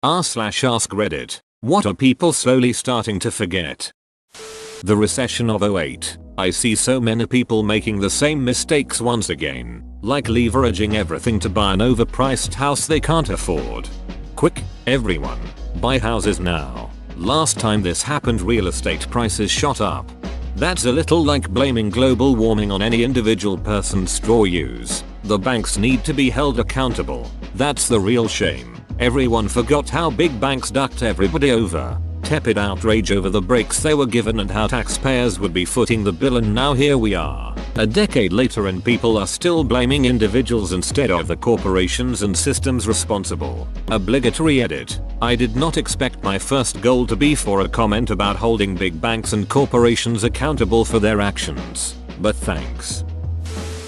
r/ask Reddit. What are people slowly starting to forget? The recession of '08. I see so many people making the same mistakes once again, like leveraging everything to buy an overpriced house they can't afford. Quick, everyone, buy houses now. Last time this happened, real estate prices shot up. That's a little like blaming global warming on any individual person's straw use. The banks need to be held accountable. That's the real shame. Everyone forgot how big banks ducked everybody over. Tepid outrage over the breaks they were given and how taxpayers would be footing the bill, and now here we are, a decade later, and people are still blaming individuals instead of the corporations and systems responsible. Obligatory edit. I did not expect my first goal to be for a comment about holding big banks and corporations accountable for their actions, but thanks.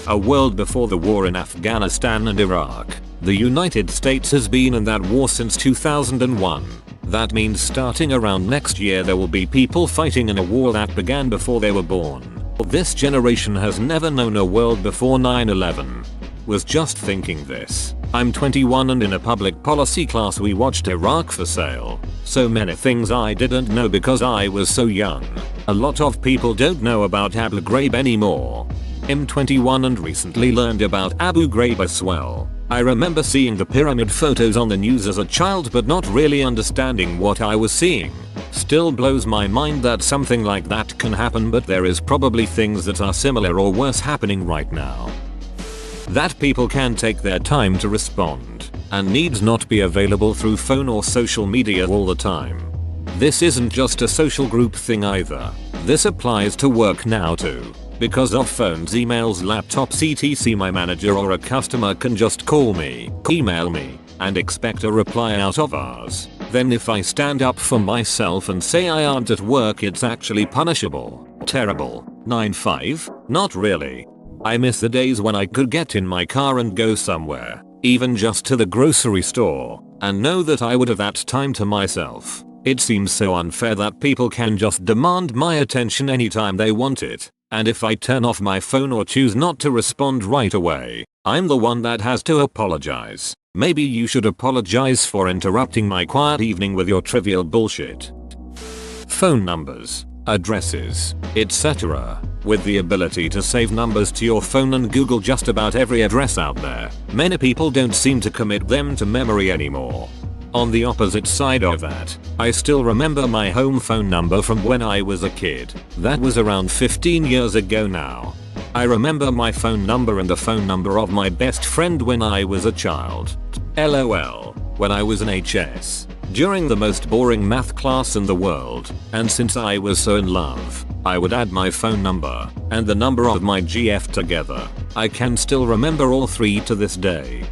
A world before the war in Afghanistan and Iraq. The United States has been in that war since 2001. That means starting around next year there will be people fighting in a war that began before they were born. This generation has never known a world before 9/11. Was just thinking this. I'm 21 and in a public policy class we watched Iraq for Sale. So many things I didn't know because I was so young. A lot of people don't know about Abu Ghraib anymore. I'm 21 and recently learned about Abu Ghraib as well. I remember seeing the pyramid photos on the news as a child but not really understanding what I was seeing. Still blows my mind that something like that can happen, but there is probably things that are similar or worse happening right now. That people can take their time to respond and needs not be available through phone or social media all the time. This isn't just a social group thing either. This applies to work now too. Because of phones, emails, laptops, etc. my manager or a customer can just call me, email me, and expect a reply out of ours. Then if I stand up for myself and say I aren't at work, it's actually punishable. Terrible. 9/5? Not really. I miss the days when I could get in my car and go somewhere, even just to the grocery store, and know that I would have that time to myself. It seems so unfair that people can just demand my attention anytime they want it. And if I turn off my phone or choose not to respond right away, I'm the one that has to apologize. Maybe you should apologize for interrupting my quiet evening with your trivial bullshit. Phone numbers, addresses, etc. With the ability to save numbers to your phone and Google just about every address out there, many people don't seem to commit them to memory anymore. On the opposite side of that, I still remember my home phone number from when I was a kid. That was around 15 years ago now. I remember my phone number and the phone number of my best friend when I was a child. LOL. When I was in HS. During the most boring math class in the world, and since I was so in love, I would add my phone number and the number of my GF together. I can still remember all three to this day.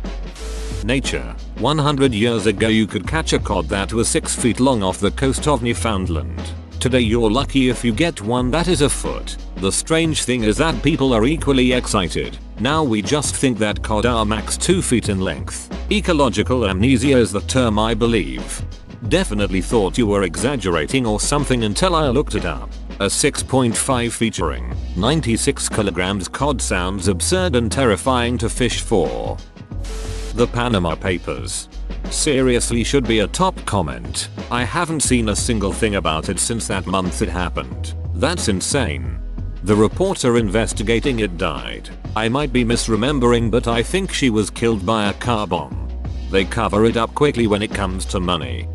Nature. 100 years ago you could catch a cod that was 6 feet long off the coast of Newfoundland. Today you're lucky if you get one that is a foot. The strange thing is that people are equally excited. Now we just think that cod are max 2 feet in length. Ecological amnesia is the term, I believe. Definitely thought you were exaggerating or something until I looked it up. A 6.5 featuring 96 kilograms cod sounds absurd and terrifying to fish for. The Panama Papers. Seriously should be a top comment. I haven't seen a single thing about it since that month it happened. That's insane. The reporter investigating it died. I might be misremembering, but I think she was killed by a car bomb. They cover it up quickly when it comes to money.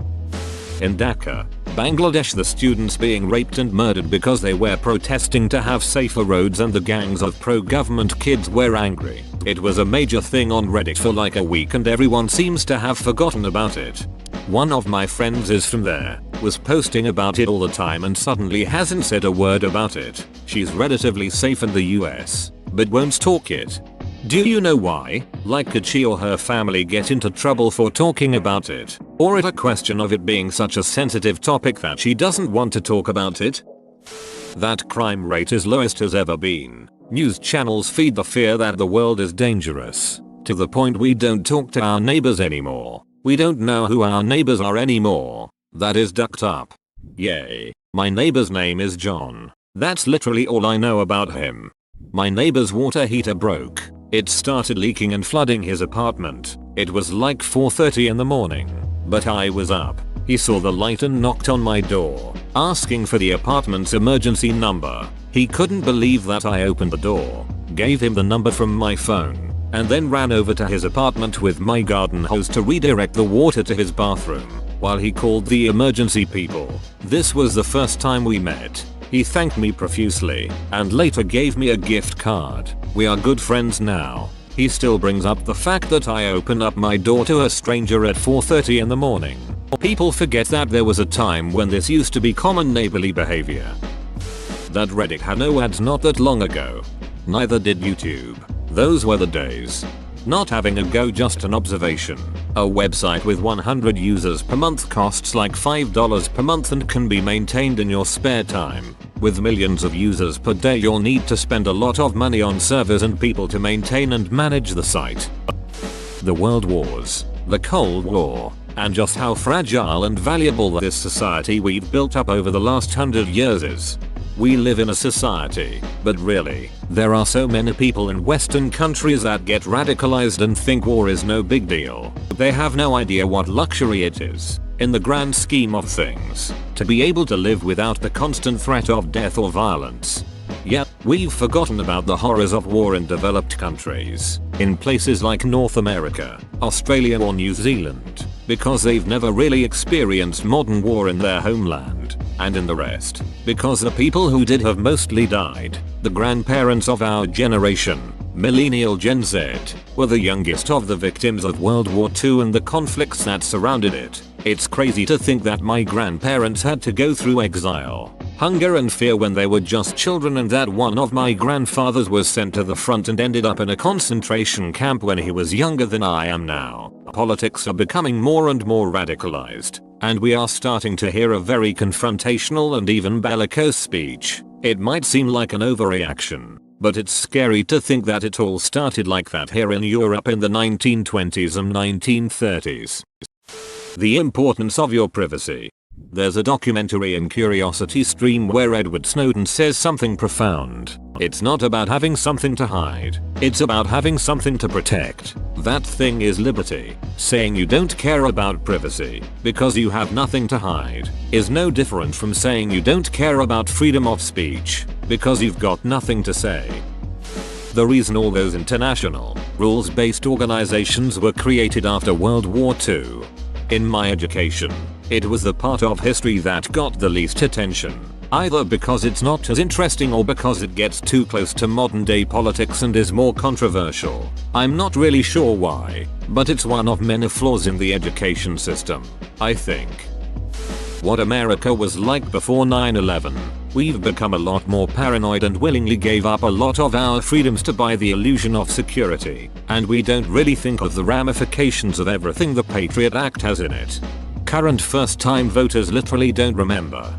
In Dhaka, Bangladesh, the students being raped and murdered because they were protesting to have safer roads and the gangs of pro-government kids were angry. It was a major thing on Reddit for like a week and everyone seems to have forgotten about it. One of my friends is from there, was posting about it all the time and suddenly hasn't said a word about it. She's relatively safe in the US, but won't talk it. Do you know why? Like, could she or her family get into trouble for talking about it? Or is it a question of it being such a sensitive topic that she doesn't want to talk about it? That crime rate is lowest has ever been. News channels feed the fear that the world is dangerous, to the point we don't talk to our neighbors anymore. We don't know who our neighbors are anymore. That is ducked up. Yay. My neighbor's name is John. That's literally all I know about him. My neighbor's water heater broke. It started leaking and flooding his apartment. It was like 4:30 in the morning. but I was up. He saw the light and knocked on my door, asking for the apartment's emergency number. He couldn't believe that I opened the door, gave him the number from my phone, and then ran over to his apartment with my garden hose to redirect the water to his bathroom, while he called the emergency people. This was the first time we met. He thanked me profusely, and later gave me a gift card. We are good friends now. He still brings up the fact that I open up my door to a stranger at 4:30 in the morning. People forget that there was a time when this used to be common neighborly behavior. That Reddit had no ads not that long ago. Neither did YouTube. Those were the days. Not having a go, just an observation. A website with 100 users per month costs like $5 per month and can be maintained in your spare time. With millions of users per day, you'll need to spend a lot of money on servers and people to maintain and manage the site. The World Wars, the Cold War, and just how fragile and valuable this society we've built up over the last 100 years is. We live in a society, but really, there are so many people in Western countries that get radicalized and think war is no big deal. They have no idea what luxury it is, in the grand scheme of things, to be able to live without the constant threat of death or violence. Yet, we've forgotten about the horrors of war in developed countries, in places like North America, Australia or New Zealand, because they've never really experienced modern war in their homeland, and in the rest, because the people who did have mostly died. The grandparents of our generation, millennial Gen Z, were the youngest of the victims of World War II and the conflicts that surrounded it. It's crazy to think that my grandparents had to go through exile, hunger and fear when they were just children, and that one of my grandfathers was sent to the front and ended up in a concentration camp when he was younger than I am now. Politics are becoming more and more radicalized, and we are starting to hear a very confrontational and even bellicose speech. It might seem like an overreaction, but it's scary to think that it all started like that here in Europe in the 1920s and 1930s. The importance of your privacy. There's a documentary in Curiosity Stream where Edward Snowden says something profound. It's not about having something to hide. It's about having something to protect. That thing is liberty. Saying you don't care about privacy because you have nothing to hide is no different from saying you don't care about freedom of speech because you've got nothing to say. The reason all those international, rules-based organizations were created after World War II. In my education, it was the part of history that got the least attention, either because it's not as interesting or because it gets too close to modern day politics and is more controversial. I'm not really sure why, but it's one of many flaws in the education system, I think. What America was like before 9/11. We've become a lot more paranoid and willingly gave up a lot of our freedoms to buy the illusion of security, and we don't really think of the ramifications of everything the Patriot Act has in it. Current first-time voters literally don't remember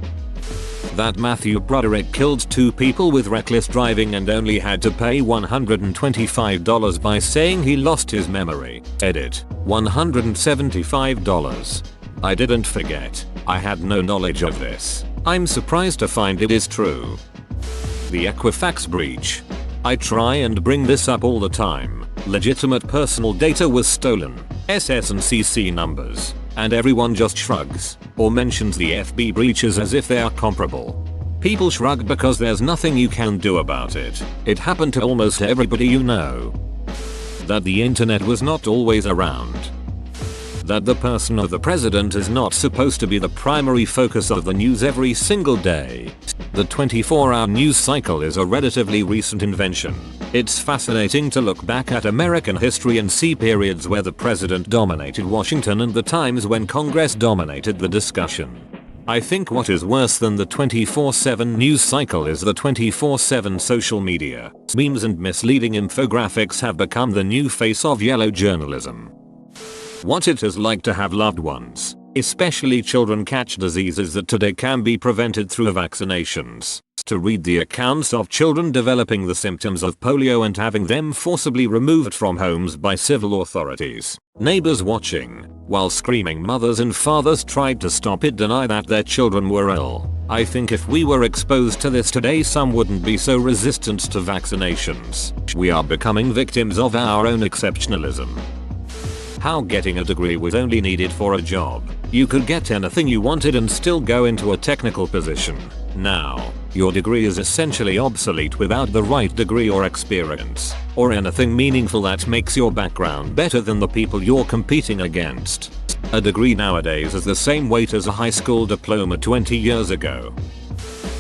that Matthew Broderick killed 2 people with reckless driving and only had to pay $125 by saying he lost his memory. Edit. $175. I didn't forget. I had no knowledge of this. I'm surprised to find it is true. The Equifax breach. I try and bring this up all the time. Legitimate personal data was stolen. SS and CC numbers. And everyone just shrugs, or mentions the FB breaches as if they are comparable. People shrug because there's nothing you can do about it. It happened to almost everybody you know. That the internet was not always around. That the person or the president is not supposed to be the primary focus of the news every single day. The 24-hour news cycle is a relatively recent invention. It's fascinating to look back at American history and see periods where the president dominated Washington and the times when Congress dominated the discussion. I think what is worse than the 24/7 news cycle is the 24/7 social media. Memes and misleading infographics have become the new face of yellow journalism. What it is like to have loved ones, especially children, catch diseases that today can be prevented through vaccinations. To read the accounts of children developing the symptoms of polio and having them forcibly removed from homes by civil authorities. Neighbors watching, while screaming mothers and fathers tried to stop it, deny that their children were ill. I think if we were exposed to this today, some wouldn't be so resistant to vaccinations. We are becoming victims of our own exceptionalism. How getting a degree was only needed for a job. You could get anything you wanted and still go into a technical position. Now, your degree is essentially obsolete without the right degree or experience, or anything meaningful that makes your background better than the people you're competing against. A degree nowadays is the same weight as a high school diploma 20 years ago.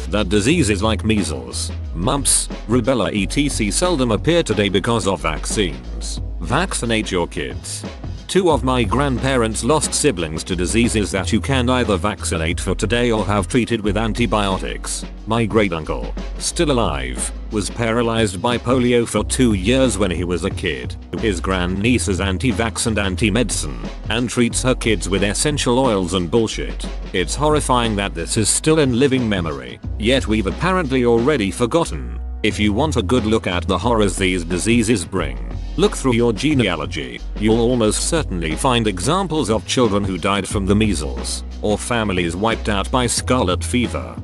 That diseases like measles, mumps, rubella etc. seldom appear today because of vaccines. Vaccinate your kids. 2 of my grandparents lost siblings to diseases that you can either vaccinate for today or have treated with antibiotics. My great uncle, still alive, was paralyzed by polio for 2 years when he was a kid. His grandniece is anti-vax and anti-medicine, and treats her kids with essential oils and bullshit. It's horrifying that this is still in living memory, yet we've apparently already forgotten. If you want a good look at the horrors these diseases bring, look through your genealogy. You'll almost certainly find examples of children who died from the measles, or families wiped out by scarlet fever.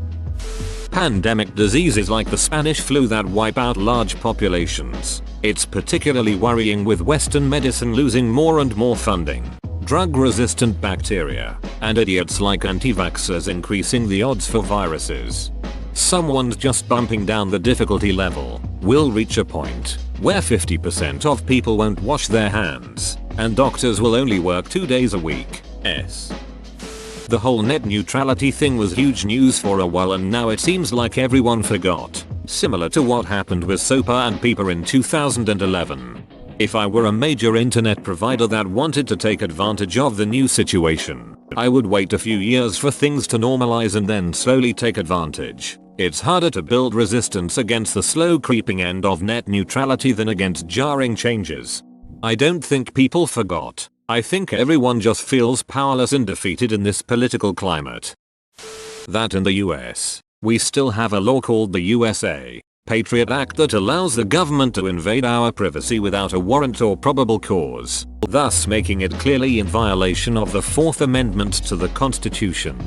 Pandemic diseases like the Spanish flu that wipe out large populations. It's particularly worrying with Western medicine losing more and more funding, drug-resistant bacteria, and idiots like anti-vaxxers increasing the odds for viruses. Someone's just bumping down the difficulty level. We'll reach a point where 50% of people won't wash their hands, and doctors will only work 2 days a week. The whole net neutrality thing was huge news for a while, and now it seems like everyone forgot. Similar to what happened with SOPA and PIPA in 2011. If I were a major internet provider that wanted to take advantage of the new situation, I would wait a few years for things to normalize and then slowly take advantage. It's harder to build resistance against the slow creeping end of net neutrality than against jarring changes. I don't think people forgot. I think everyone just feels powerless and defeated in this political climate. That in the US, we still have a law called the USA Patriot Act that allows the government to invade our privacy without a warrant or probable cause, thus making it clearly in violation of the 4th Amendment to the Constitution.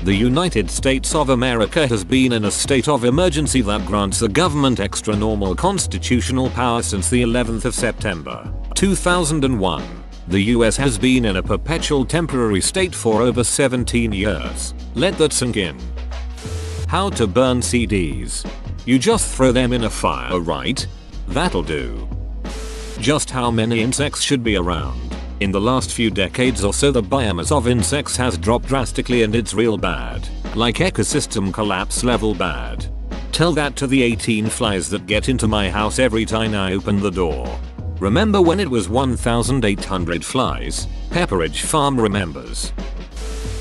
The United States of America has been in a state of emergency that grants the government extra normal constitutional power since the 11th of September, 2001. The US has been in a perpetual temporary state for over 17 years. Let that sink in. How to burn CDs. You just throw them in a fire, right? That'll do. Just how many insects should be around? In the last few decades or so, the biomass of insects has dropped drastically, and it's real bad. Like ecosystem collapse level bad. Tell that to the 18 flies that get into my house every time I open the door. Remember when it was 1,800 flies? Pepperidge Farm remembers.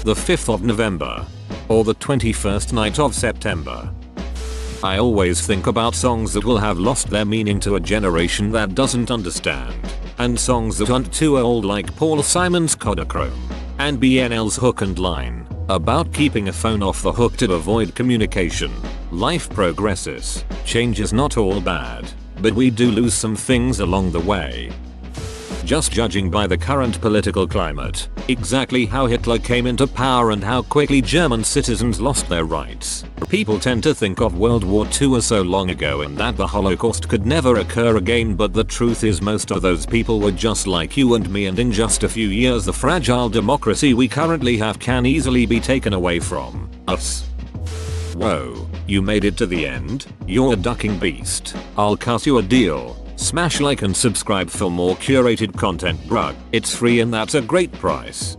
The 5th of November. Or the 21st night of September. I always think about songs that will have lost their meaning to a generation that doesn't understand. And songs that aren't too old, like Paul Simon's Kodachrome, and BNL's Hook and Line, about keeping a phone off the hook to avoid communication. Life progresses. Change is not all bad, but we do lose some things along the way. Just judging by the current political climate, exactly how Hitler came into power and how quickly German citizens lost their rights, people tend to think of World War II as so long ago and that the Holocaust could never occur again, but the truth is most of those people were just like you and me, and in just a few years the fragile democracy we currently have can easily be taken away from us. Whoa, you made it to the end? You're a ducking beast. I'll cut you a deal. Smash like and subscribe for more curated content, bruh. It's free and that's a great price.